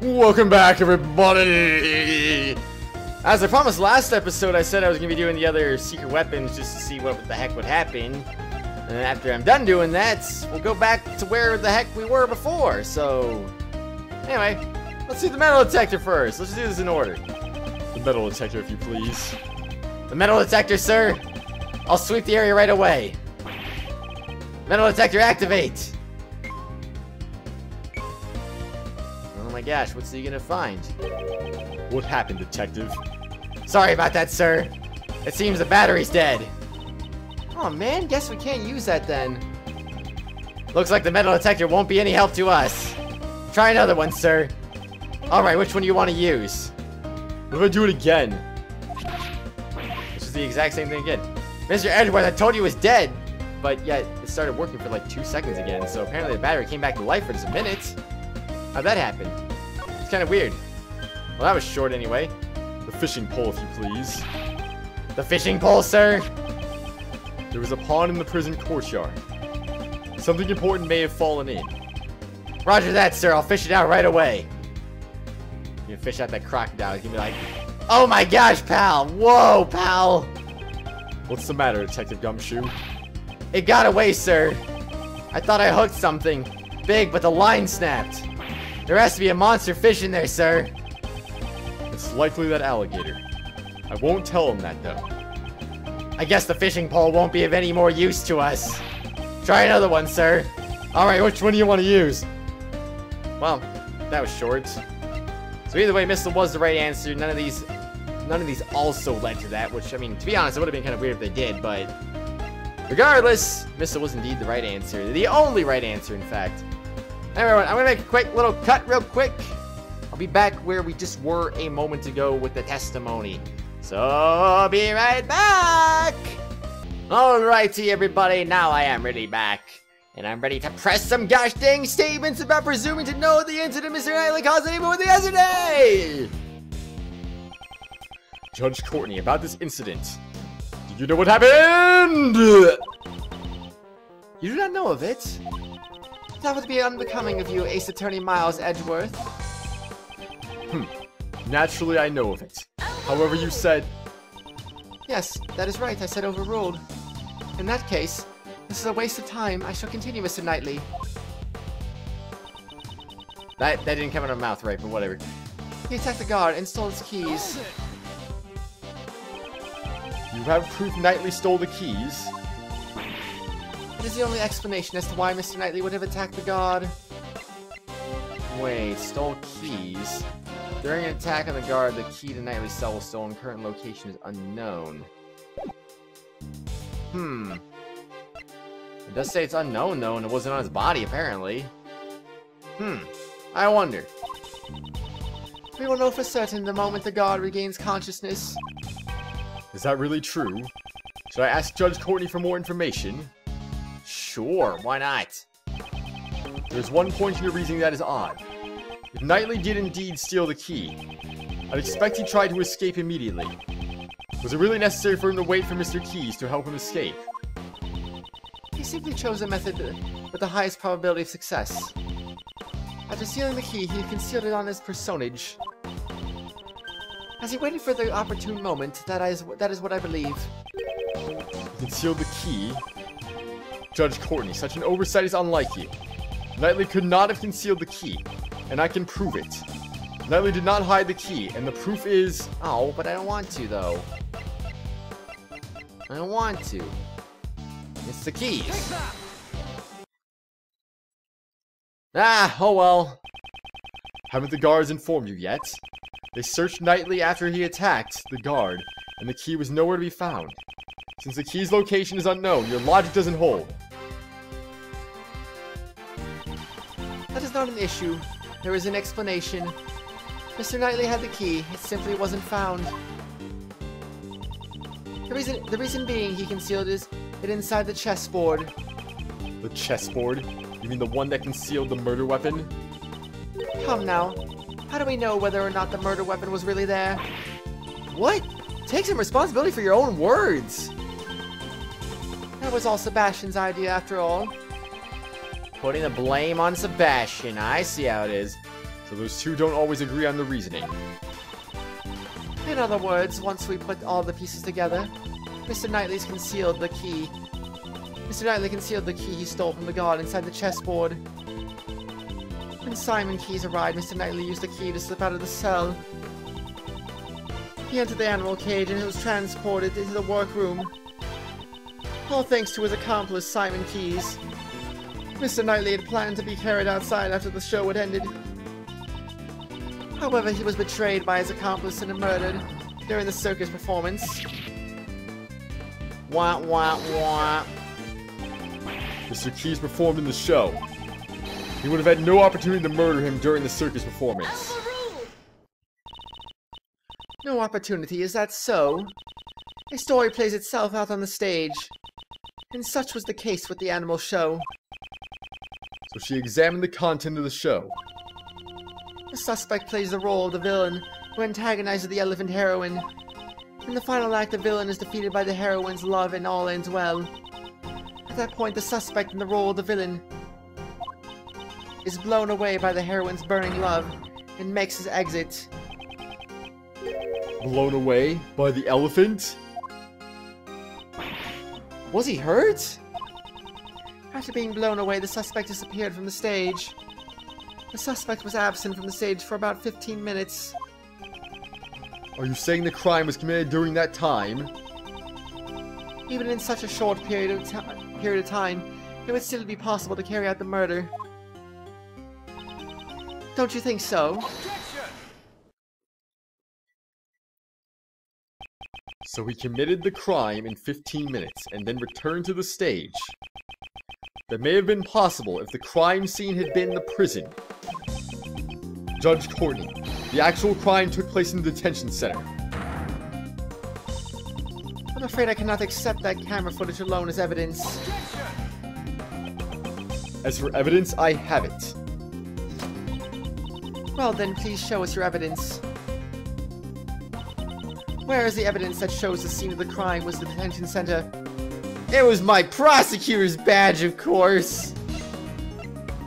Welcome back, everybody! As I promised last episode, I said I was going to be doing the other secret weapons just to see what the heck would happen. And after I'm done doing that, we'll go back to where the heck we were before. So, anyway, let's do the metal detector first. Let's do this in order. The metal detector, if you please. The metal detector, sir! I'll sweep the area right away. Metal detector, activate! Oh my gosh, what's he gonna find? What happened, detective? Sorry about that, sir. It seems the battery's dead. Oh man, guess we can't use that then. Looks like the metal detector won't be any help to us. Try another one, sir. Alright, which one do you want to use? What if I do it again? Which is the exact same thing again. Mr. Edgeworth, I told you it was dead! But yet, it started working for like 2 seconds again, so apparently the battery came back to life for just a minute. How'd that happen? It's kind of weird. Well, that was short anyway. The fishing pole, if you please. The fishing pole, sir? There was a pond in the prison courtyard. Something important may have fallen in. Roger that, sir. I'll fish it out right away. You can fish out that crocodile. He's gonna be like, oh my gosh, pal. Whoa, pal. What's the matter, Detective Gumshoe? It got away, sir. I thought I hooked something big, but the line snapped. There has to be a monster fish in there, sir. It's likely that alligator. I won't tell him that, though. I guess the fishing pole won't be of any more use to us. Try another one, sir. Alright, which one do you want to use? Well, that was short. So either way, missile was the right answer. None of these also led to that, which, I mean, to be honest, it would have been kind of weird if they did, but regardless, missile was indeed the right answer. The only right answer, in fact. Anyway, everyone, I'm going to make a quick little cut real quick. I'll be back where we just were a moment ago with the testimony. So, I'll be right back! Alrighty, everybody, now I am really back. And I'm ready to press some gosh dang statements about presuming to know the incident Mr. Knightley caused anyone with yesterday! Judge Courtney, about this incident. Do you know what happened? You do not know of it? That would be unbecoming of you, Ace Attorney Miles Edgeworth. Naturally, I know of it. However, you said... Yes, that is right. I said overruled. In that case, this is a waste of time. I shall continue, Mr. Knightley. That didn't come out of my mouth right, but whatever. He attacked the guard and stole his keys. You have proof Knightley stole the keys? It is the only explanation as to why Mr. Knightley would have attacked the guard. Wait, stole keys? During an attack on the guard, the key to Knightley's cell was stolen. Current location is unknown. It does say it's unknown, though, and it wasn't on his body, apparently. I wonder. We will know for certain the moment the guard regains consciousness. Is that really true? Should I ask Judge Courtney for more information? Sure, why not? There's one point in your reasoning that is odd. If Knightley did indeed steal the key, I'd expect he tried to escape immediately. Was it really necessary for him to wait for Mr. Keys to help him escape? He simply chose a method with the highest probability of success. After stealing the key, he concealed it on his personage. As he waited for the opportune moment, that is what I believe. He concealed the key? Judge Courtney, such an oversight is unlike you. Knightley could not have concealed the key, and I can prove it. Knightley did not hide the key, and the proof is... Oh, but I don't want to, though. I don't want to. It's the keys. Oh well. Haven't the guards informed you yet? They searched Knightley after he attacked the guard, and the key was nowhere to be found. Since the key's location is unknown, your logic doesn't hold. That is not an issue. There is an explanation. Mr. Knightley had the key. It simply wasn't found. The reason being he concealed it inside the chessboard. The chessboard? You mean the one that concealed the murder weapon? Come now. How do we know whether or not the murder weapon was really there? What? Take some responsibility for your own words. That was all Sebastian's idea after all. Putting the blame on Sebastian. I see how it is. So those two don't always agree on the reasoning. In other words, once we put all the pieces together, Mr. Knightley's concealed the key. Mr. Knightley concealed the key he stole from the guard inside the chessboard. When Simon Keyes arrived, Mr. Knightley used the key to slip out of the cell. He entered the animal cage and was transported into the workroom. All thanks to his accomplice, Simon Keyes. Mr. Knightley had planned to be carried outside after the show had ended. However, he was betrayed by his accomplice and murdered during the circus performance. Wah wah wah. Mr. Keyes performed in the show. He would have had no opportunity to murder him during the circus performance. No opportunity, is that so? A story plays itself out on the stage. And such was the case with the animal show. So she examined the content of the show. The suspect plays the role of the villain who antagonizes the elephant heroine. In the final act, the villain is defeated by the heroine's love and all ends well. At that point, the suspect in the role of the villain is blown away by the heroine's burning love and makes his exit. Blown away by the elephant? Was he hurt? After being blown away, the suspect disappeared from the stage. The suspect was absent from the stage for about 15 minutes. Are you saying the crime was committed during that time? Even in such a short period of time, it would still be possible to carry out the murder. Don't you think so? So he committed the crime in 15 minutes and then returned to the stage. That may have been possible if the crime scene had been the prison. Judge Courtney, the actual crime took place in the detention center. I'm afraid I cannot accept that camera footage alone as evidence. As for evidence, I have it. Well then, please show us your evidence. Where is the evidence that shows the scene of the crime was the detention center? It was my prosecutor's badge, of course!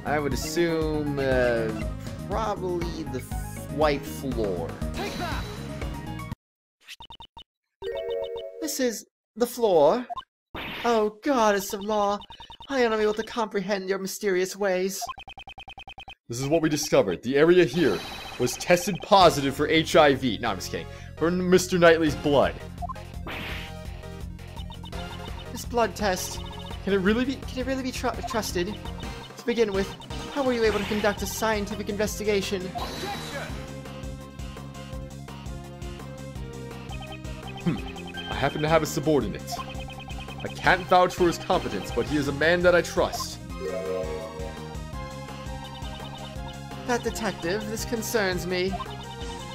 I would assume, probably the white floor. Take that! This is the floor. Oh, goddess of law, I am unable to comprehend your mysterious ways. This is what we discovered. The area here was tested positive for HIV. No, I'm just kidding. For Mr. Knightley's blood. This blood test, can it really be trusted? To begin with, how were you able to conduct a scientific investigation? I happen to have a subordinate. I can't vouch for his competence, but he is a man that I trust. That detective, this concerns me.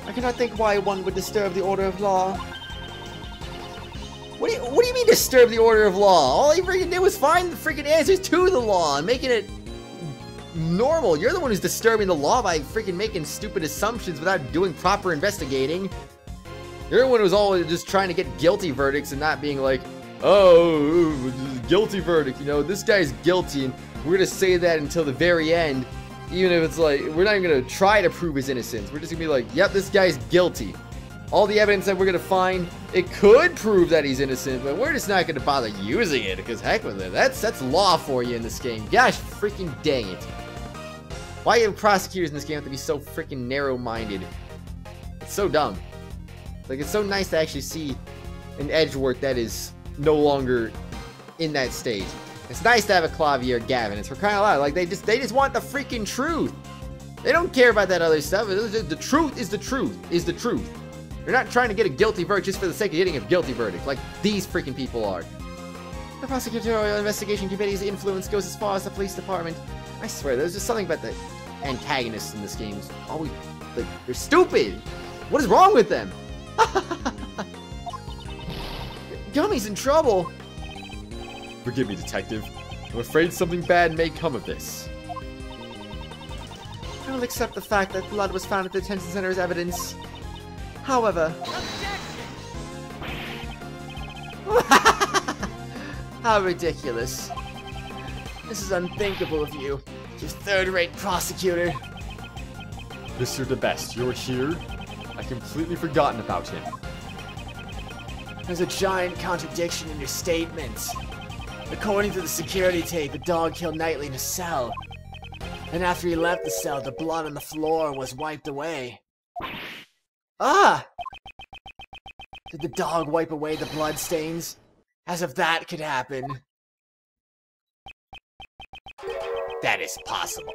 I cannot think why one would disturb the order of law. What do you mean disturb the order of law? All he freaking did was find the freaking answers to the law and making it normal. You're the one who's disturbing the law by freaking making stupid assumptions without doing proper investigating. You're the one who's always just trying to get guilty verdicts and not being like, oh, guilty verdict, you know, this guy's guilty and we're gonna say that until the very end. Even if it's like, we're not even gonna try to prove his innocence. We're just gonna be like, yep, this guy's guilty. All the evidence that we're gonna find, it could prove that he's innocent, but we're just not gonna bother using it, because heck with it. That's law for you in this game. Gosh freaking dang it. Why do prosecutors in this game have to be so freaking narrow-minded? It's so dumb. Like, it's so nice to actually see an Edgeworth that is no longer in that stage. It's nice to have a Clavier Gavin. It's for crying out loud. Like, they just want the freaking truth. They don't care about that other stuff. The truth is the truth, is the truth. They're not trying to get a guilty verdict just for the sake of getting a guilty verdict, like these freaking people are. The prosecutorial investigation committee's influence goes as far as the police department. I swear, there's just something about the antagonists in this game. Always, like, they're stupid. What is wrong with them? Gummy's in trouble. Forgive me, Detective. I'm afraid something bad may come of this. I will accept the fact that blood was found at the detention center as evidence. However... How ridiculous. This is unthinkable of you, you third-rate prosecutor. Mr. DeBest, you're here? I completely forgotten about him. There's a giant contradiction in your statement. According to the security tape, the dog killed Knightley in a cell. And after he left the cell, the blood on the floor was wiped away. Ah! Did the dog wipe away the blood stains? As if that could happen. That is possible.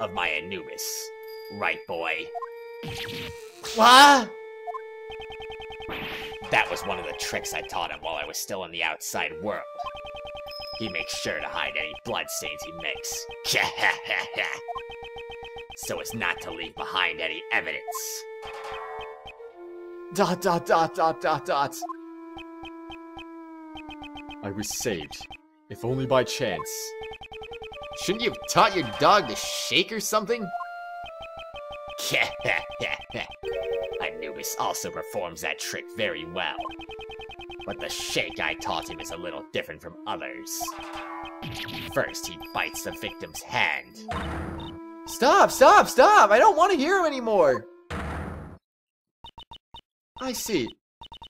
Of my Anubis. Right, boy? What? That was one of the tricks I taught him while I was still in the outside world. He makes sure to hide any bloodstains he makes. So as not to leave behind any evidence. ... I was saved, if only by chance. Shouldn't you have taught your dog to shake or something? Anubis also performs that trick very well. But the shake I taught him is a little different from others. First, he bites the victim's hand. Stop! Stop! Stop! I don't want to hear him anymore! I see.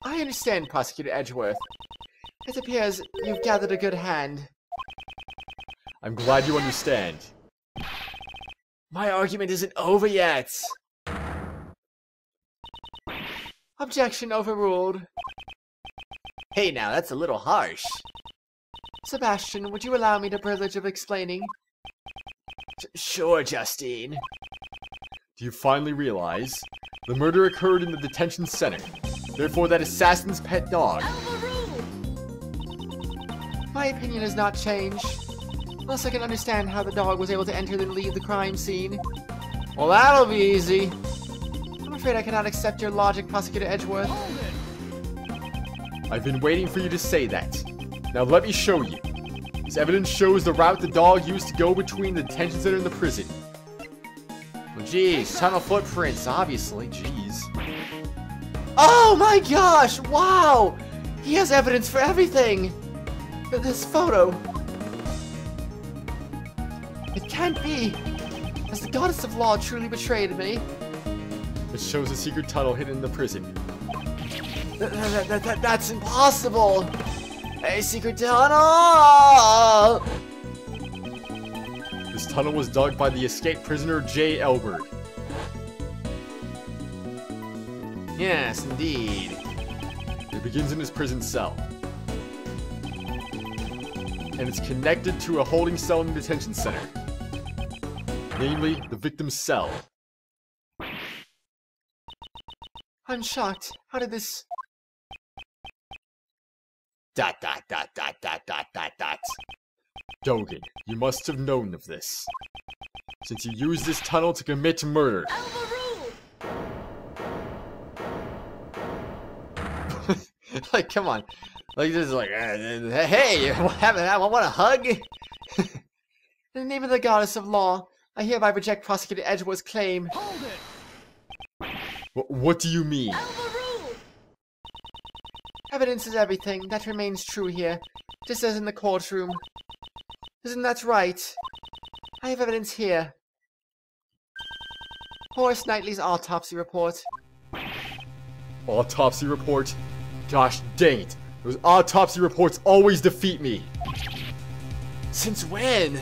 I understand, Prosecutor Edgeworth. It appears you've gathered a good hand. I'm glad you understand. My argument isn't over yet. Objection overruled. Hey now, that's a little harsh. Sebastian, would you allow me the privilege of explaining? Sure, Justine. Do you finally realize? The murder occurred in the detention center. Therefore, that assassin's pet dog. My opinion has not changed. Unless I can understand how the dog was able to enter and leave the crime scene. Well, that'll be easy. I'm afraid I cannot accept your logic, Prosecutor Edgeworth. I've been waiting for you to say that. Now let me show you. This evidence shows the route the dog used to go between the detention center and the prison. Well, geez, tunnel footprints, obviously. Jeez. Oh my gosh! Wow! He has evidence for everything! This photo. It can't be! Has the goddess of law truly betrayed me? It shows a secret tunnel hidden in the prison. That's impossible! A secret tunnel! This tunnel was dug by the escaped prisoner J. Elberg. Yes, indeed. It begins in his prison cell. And it's connected to a holding cell in the detention center. Namely, the victim's cell. I'm shocked. How did this... ... Dogen, you must have known of this. Since you used this tunnel to commit murder. Like, come on. Like, this is like, hey, what happened? I want a hug? In the name of the goddess of law, I hereby reject Prosecutor Edgeworth's claim. What do you mean? Evidence is everything. That remains true here, just as in the courtroom. Isn't that right? I have evidence here. Horace Knightley's autopsy report. Autopsy report? Gosh dang it. Those autopsy reports always defeat me. Since when?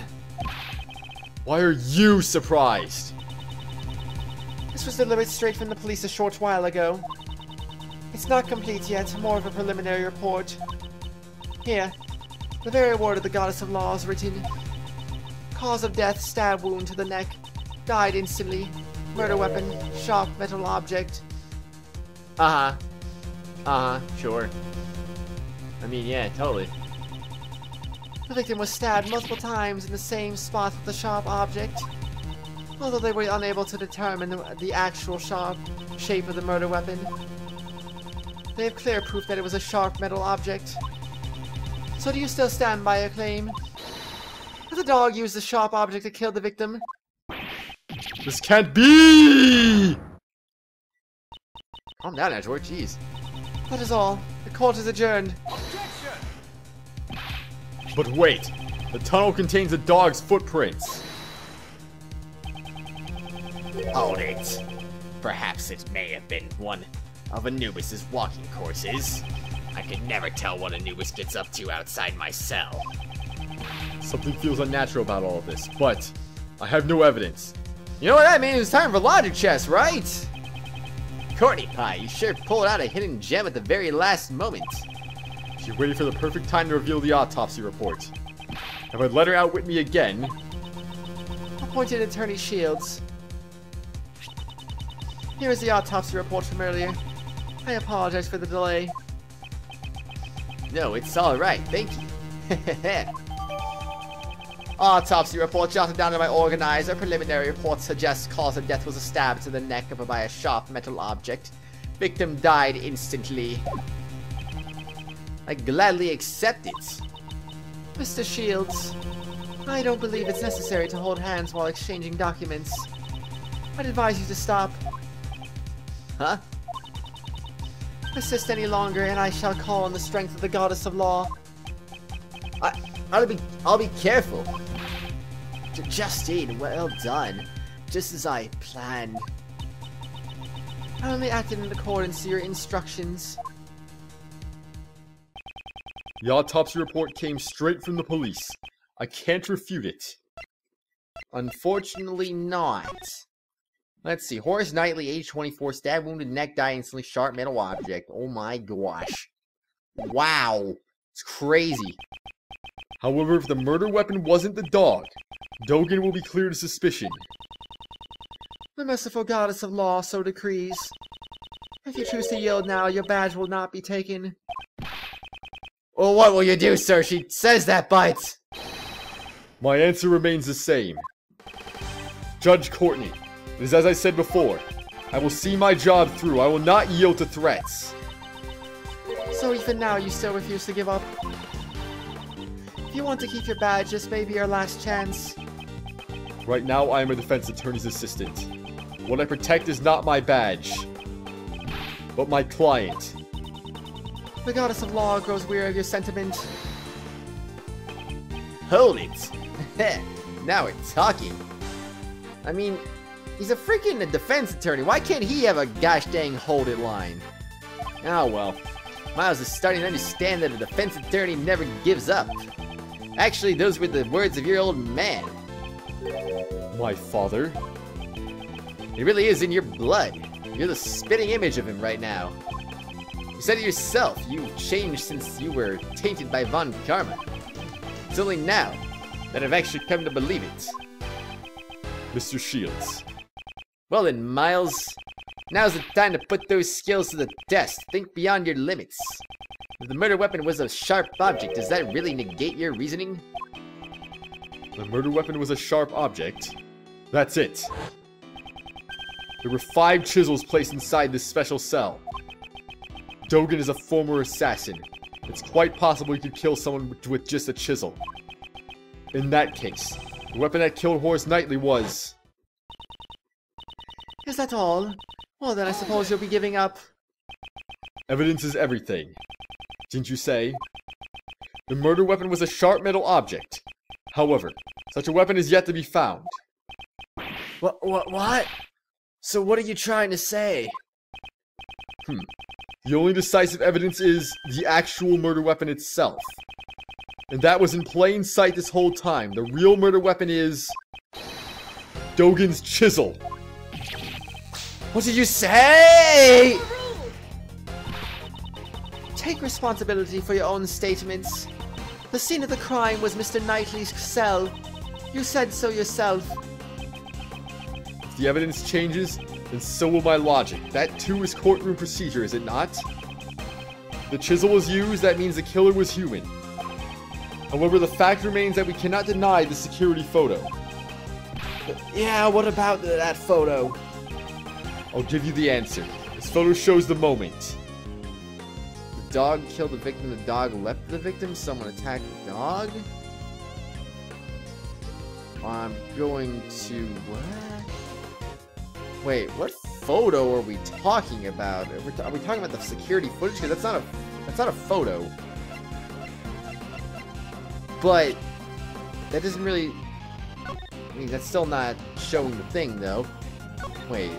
Why are you surprised? This was delivered straight from the police a short while ago. It's not complete yet, more of a preliminary report. Here, the very word of the goddess of law is written. Cause of death, stab wound to the neck. Died instantly. Murder weapon, sharp metal object. Sure. I mean, yeah, totally. The victim was stabbed multiple times in the same spot with the sharp object. Although they were unable to determine the actual sharp shape of the murder weapon, they have clear proof that it was a sharp metal object. So do you still stand by your claim? That the dog used the sharp object to kill the victim? This can't be! Calm down, Edgeworth, jeez. That is all. The court is adjourned. But wait! The tunnel contains the dog's footprints! Hold it. Perhaps it may have been one of Anubis's walking courses. I can never tell what Anubis gets up to outside my cell. Something feels unnatural about all of this, but I have no evidence. You know what that means? It's time for logic chess, right? Courtney Pie, you sure pulled out a hidden gem at the very last moment. She waited for the perfect time to reveal the autopsy report. If I'd let her outwit me again... Appointed Attorney Shields. Here is the autopsy report from earlier. I apologize for the delay. No, it's alright, thank you. Autopsy report jotted down to my organizer. Preliminary report suggests cause of death was a stab to the neck by a sharp metal object. Victim died instantly. I gladly accept it. Mr. Shields, I don't believe it's necessary to hold hands while exchanging documents. I'd advise you to stop. Huh? Persist any longer, and I shall call on the strength of the goddess of law. I'll be careful. Justine, well done. Just as I planned. I only acted in accordance to your instructions. The autopsy report came straight from the police. I can't refute it. Unfortunately not. Let's see. Horace Knightley, age 24, stab wounded, neck, die instantly, sharp metal object. Oh my gosh. Wow. It's crazy. However, if the murder weapon wasn't the dog, Dogen will be cleared of suspicion. The merciful goddess of law so decrees. If you choose to yield now, your badge will not be taken. Well, what will you do, sir? She says that, but... My answer remains the same. Judge Courtney, it is as I said before. I will see my job through. I will not yield to threats. So even now, you still refuse to give up? If you want to keep your badge, this may be your last chance. Right now, I am a defense attorney's assistant. What I protect is not my badge, but my client. The goddess of law grows weary of your sentiment. Hold it. Now we're talking. I mean, he's a freaking defense attorney. Why can't he have a gosh dang hold it line? Oh well. Miles is starting to understand that a defense attorney never gives up. Actually, those were the words of your old man. My father? It really is in your blood. You're the spitting image of him right now. You said it yourself. You've changed since you were tainted by Von Karma. It's only now that I've actually come to believe it. Mr. Shields. Well then, Miles. Now's the time to put those skills to the test. Think beyond your limits. If the murder weapon was a sharp object, does that really negate your reasoning? The murder weapon was a sharp object. That's it. There were 5 chisels placed inside this special cell. Dogen is a former assassin. It's quite possible he could kill someone with just a chisel. In that case, the weapon that killed Horace Knightley was... Is that all? Well then I suppose you'll be giving up. Evidence is everything. Didn't you say? The murder weapon was a sharp metal object. However, such a weapon is yet to be found. What? So what are you trying to say? The only decisive evidence is the actual murder weapon itself. And that was in plain sight this whole time. The real murder weapon is... Dogen's chisel. What did you say? Take responsibility for your own statements. The scene of the crime was Mr. Knightley's cell. You said so yourself. If the evidence changes, then so will my logic. That too is courtroom procedure, is it not? The chisel was used, that means the killer was human. However, the fact remains that we cannot deny the security photo. Yeah, what about that photo? I'll give you the answer. This photo shows the moment. The dog killed the victim, the dog leapt the victim, someone attacked the dog? I'm going to... what? Wait, what photo are we talking about? Are we talking about the security footage? Because that's not a photo. But that doesn't really... I mean, that's still not showing the thing, though. Wait.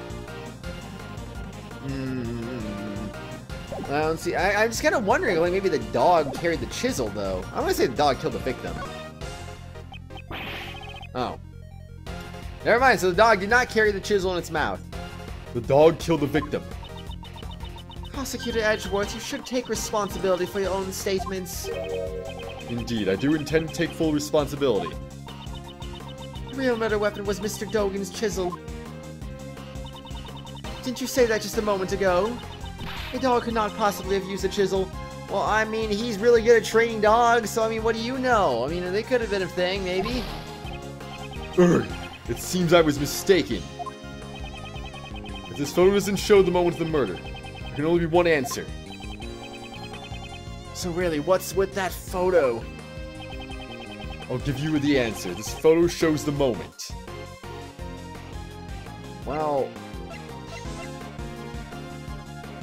I don't see. I'm just kind of wondering, like, maybe the dog carried the chisel, though. I want to say the dog killed the victim. Oh. Never mind, so the dog did not carry the chisel in its mouth. The dog killed the victim. Prosecutor Edgeworth, you should take responsibility for your own statements. Indeed, I do intend to take full responsibility. The real murder weapon was Mr. Dogen's chisel. Didn't you say that just a moment ago? A dog could not possibly have used a chisel. Well, I mean, he's really good at training dogs, so I mean, what do you know? I mean, they could have been a thing, maybe. Ugh, it seems I was mistaken. If this photo doesn't show the moment of the murder, there can only be one answer. So really, what's with that photo? I'll give you the answer. This photo shows the moment. Well,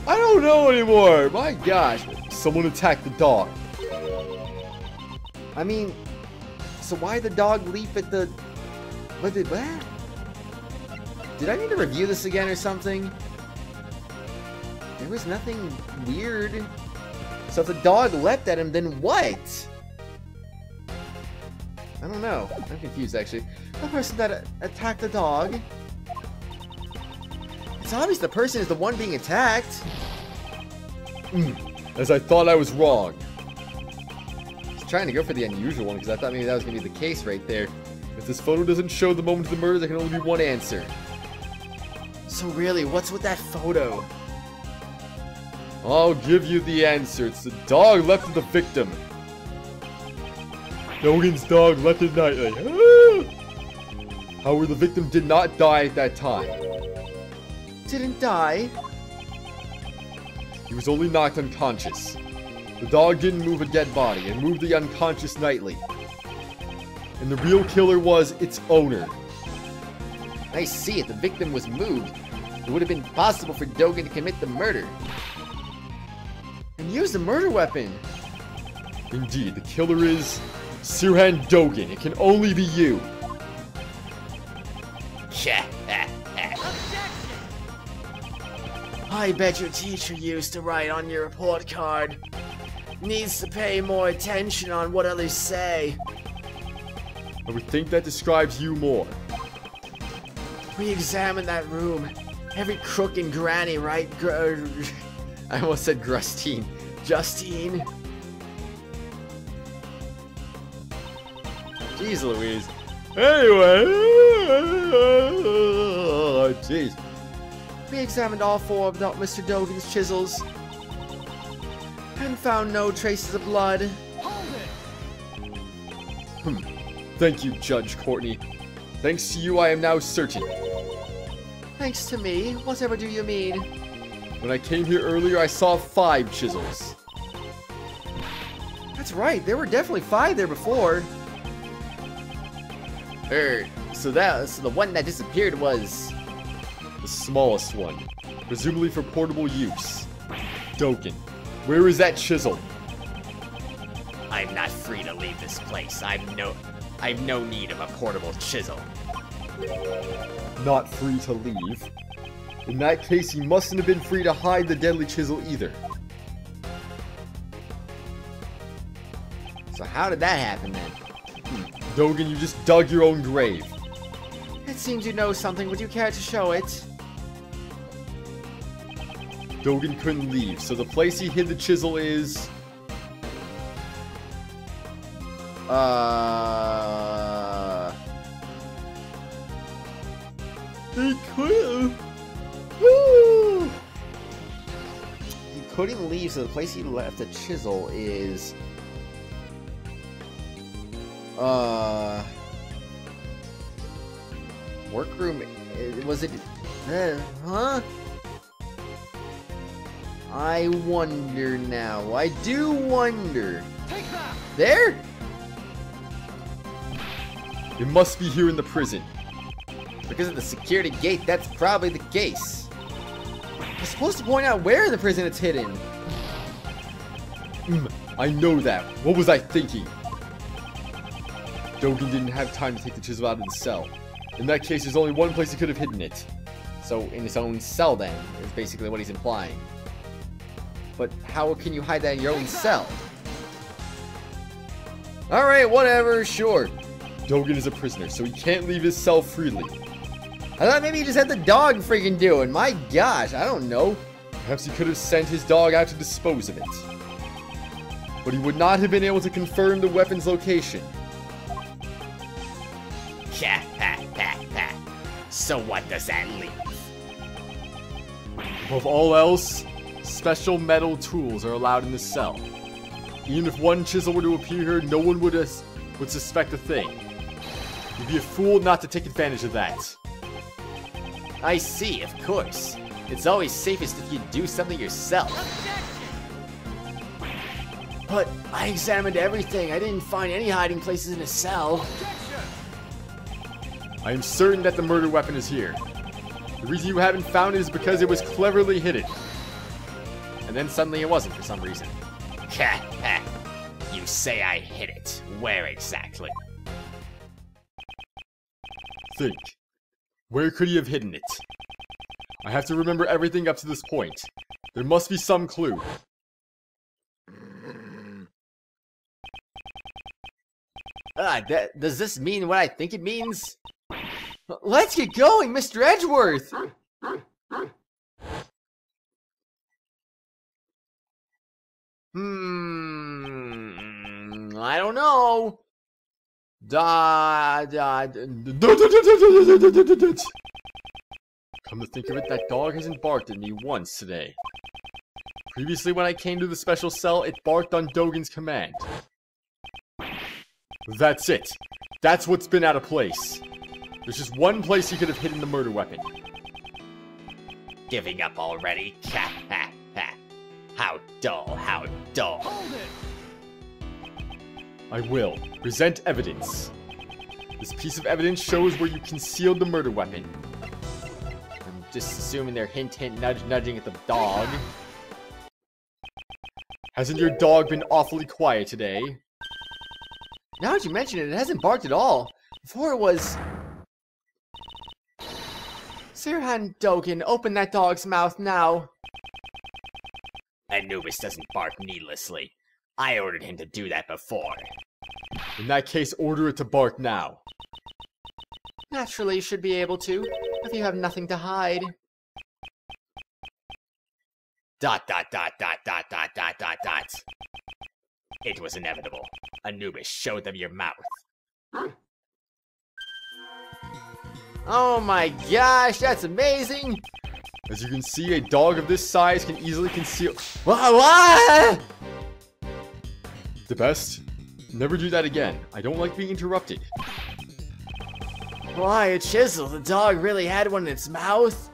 I don't know anymore. My gosh. Someone attacked the dog. I mean, so why the dog leap at the... What? Did I need to review this again or something? There was nothing weird. So if the dog leapt at him, then what? I don't know. I'm confused, actually. The person that attacked the dog... It's obvious the person is the one being attacked. As I thought I was wrong. I was trying to go for the unusual one because I thought maybe that was going to be the case right there. If this photo doesn't show the moment of the murder, there can only be one answer. So really, what's with that photo? I'll give you the answer. It's the dog left of the victim. Dogen's dog left it nightly. However, the victim did not die at that time. Didn't die? He was only knocked unconscious. The dog didn't move a dead body and moved the unconscious nightly. And the real killer was its owner. I see it. The victim was moved. It would have been possible for Dogen to commit the murder. And use the murder weapon. Indeed, the killer is Sirhan Dogen. It can only be you. I bet your teacher used to write on your report card. Needs to pay more attention on what others say. I would think that describes you more. We examined that room. Every crook and granny, right? I almost said Grustine. Justine. Jeez Louise. Anyway. Jeez. We examined all four of Mr. Dogen's chisels. And found no traces of blood. Thank you, Judge Courtney. Thanks to you, I am now certain. Thanks to me? Whatever do you mean? When I came here earlier, I saw 5 chisels. That's right, there were definitely 5 there before. So the one that disappeared was... the smallest one. Presumably for portable use. Dogen, where is that chisel? I'm not free to leave this place. I've no need of a portable chisel. Not free to leave? In that case, he mustn't have been free to hide the deadly chisel either. So how did that happen then? Dogen, you just dug your own grave. It seems you know something. Would you care to show it? Dogen couldn't leave, so the place he hid the chisel is... He couldn't... Woo! He couldn't leave, so the place he left the chisel is... Workroom... Was it... huh? I wonder now. I do wonder. There? It must be here in the prison. Because of the security gate, that's probably the case. You're supposed to point out where in the prison it's hidden. I know that. What was I thinking? Dogen didn't have time to take the chisel out of the cell. In that case, there's only one place he could have hidden it. So, in his own cell then, is basically what he's implying. But how can you hide that in your own cell? Alright, whatever, sure. Dogen is a prisoner, so he can't leave his cell freely. I thought maybe he just had the dog freaking do it. My gosh, I don't know. Perhaps he could have sent his dog out to dispose of it. But he would not have been able to confirm the weapon's location. So what does that leave? Above all else, special metal tools are allowed in the cell. Even if one chisel were to appear here, no one would suspect a thing. You'd be a fool not to take advantage of that. I see, of course. It's always safest if you do something yourself. But I examined everything. I didn't find any hiding places in a cell. I am certain that the murder weapon is here. The reason you haven't found it is because it was cleverly hidden. And then suddenly it wasn't for some reason. You say I hid it. Where exactly? Think. Where could he have hidden it? I have to remember everything up to this point. There must be some clue. Does this mean what I think it means? Let's get going, Mr. Edgeworth! I don't know. Come to think of it, that dog hasn't barked at me once today. Previously, when I came to the special cell, it barked on Dogen's command. That's it. That's what's been out of place. There's just one place he could have hidden the murder weapon. Giving up already? How dull, how dull. Hold it! I will. Present evidence. This piece of evidence shows where you concealed the murder weapon. I'm just assuming they're hint, nudging at the dog. Hasn't your dog been awfully quiet today? Now that you mention it, it hasn't barked at all. Before it was... Sirhan Dogen, open that dog's mouth now. Anubis doesn't bark needlessly. I ordered him to do that before. In that case, order it to bark now. Naturally, you should be able to, if you have nothing to hide. ... It was inevitable. Anubis showed them your mouth. Oh my gosh, that's amazing! As you can see, a dog of this size can easily conceal... What? The best? Never do that again. I don't like being interrupted. Why, a chisel? The dog really had one in its mouth?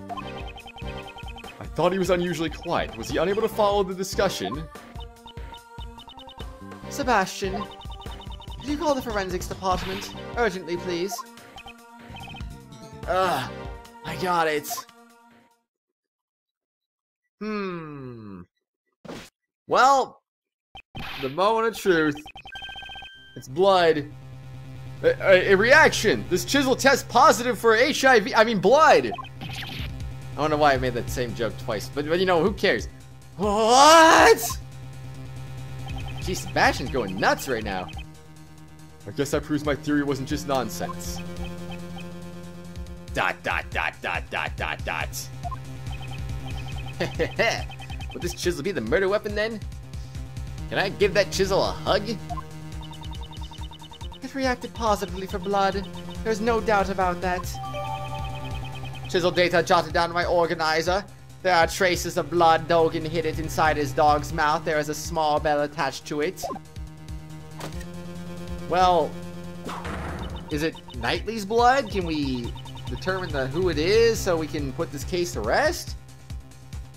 I thought he was unusually quiet. Was he unable to follow the discussion? Sebastian, could you call the forensics department? Urgently, please. I got it. Well, the moment of truth. It's blood. A reaction! This chisel tests positive for HIV. I mean, blood! I don't know why I made that same joke twice, but you know, who cares? What? Geez, Sebastian's going nuts right now. I guess that proves my theory wasn't just nonsense. ... Would this chisel be the murder weapon then? Can I give that chisel a hug? It reacted positively for blood. There's no doubt about that. Chisel data jotted down by organizer. There are traces of blood. Dogen hid it inside his dog's mouth. There is a small bell attached to it. Well, is it Knightley's blood? Can we determine who it is so we can put this case to rest?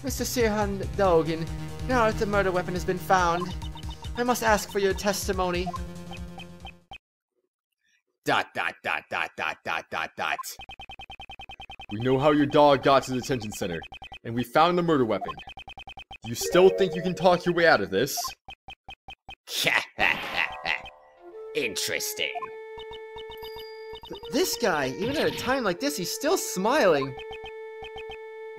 Mr. Sirhan Dogen, now that the murder weapon has been found, I must ask for your testimony. ... We know how your dog got to the detention center, and we found the murder weapon. Do you still think you can talk your way out of this? Interesting. This guy, even at a time like this, he's still smiling.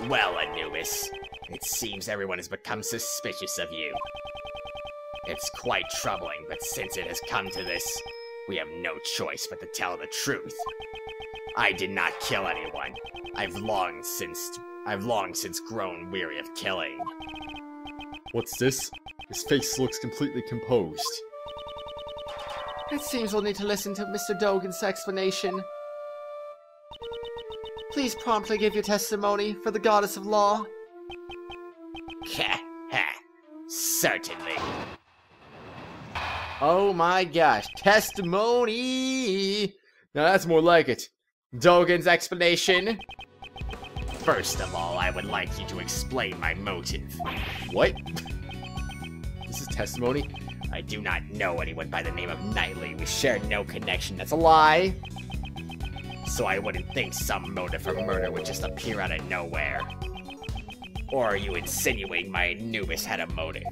Well, Anubis, it seems everyone has become suspicious of you. It's quite troubling, but since it has come to this, we have no choice but to tell the truth. I did not kill anyone. I've long since grown weary of killing. What's this? His face looks completely composed. It seems we'll need to listen to Mr. Dogen's explanation. Please promptly give your testimony for the goddess of law. Certainly. Oh my gosh, testimony! Now that's more like it. Dogen's explanation. First of all, I would like you to explain my motive. What? This is testimony? I do not know anyone by the name of Knightley. We share no connection. That's a lie. So I wouldn't think some motive for murder would just appear out of nowhere. Or are you insinuating my Anubis had a motive?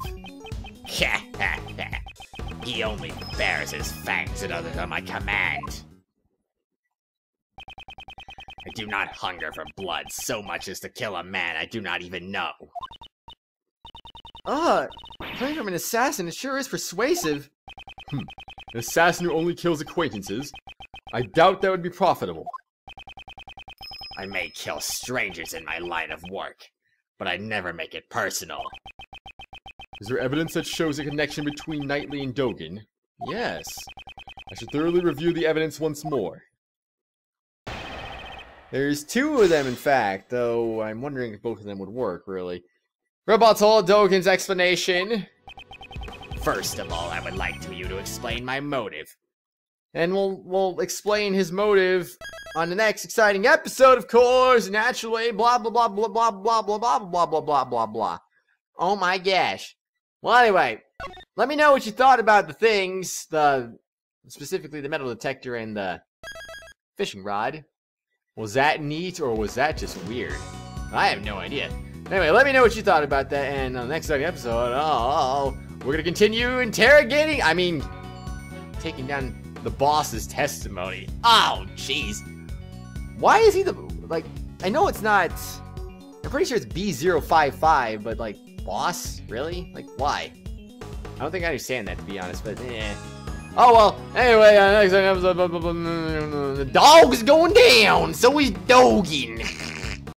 He only bares his fangs at others on my command. I do not hunger for blood so much as to kill a man I do not even know. Playing from an assassin, it sure is persuasive. An assassin who only kills acquaintances? I doubt that would be profitable. I may kill strangers in my line of work, but I never make it personal. Is there evidence that shows a connection between Knightley and Dogen? Yes. I should thoroughly review the evidence once more. There's two of them, in fact, though I'm wondering if both of them would work, really. Rebuttal, Dogen's explanation. First of all, I would like you to explain my motive. And we'll explain his motive on the next exciting episode, of course, naturally, blah, blah, blah, blah, blah, blah, blah, blah, blah, blah, blah, blah, blah. Oh my gosh. Well, anyway, let me know what you thought about the things, specifically the metal detector and the fishing rod. Was that neat, or was that just weird? I have no idea. Anyway, let me know what you thought about that, and on the next episode, we're gonna continue taking down the boss's testimony. Oh, jeez. Why is he I know it's not, I'm pretty sure it's B055, but, boss? Really? Why? I don't think I understand that, to be honest, but, Oh, well, anyway, next episode, the dog's going down, so is Dogen.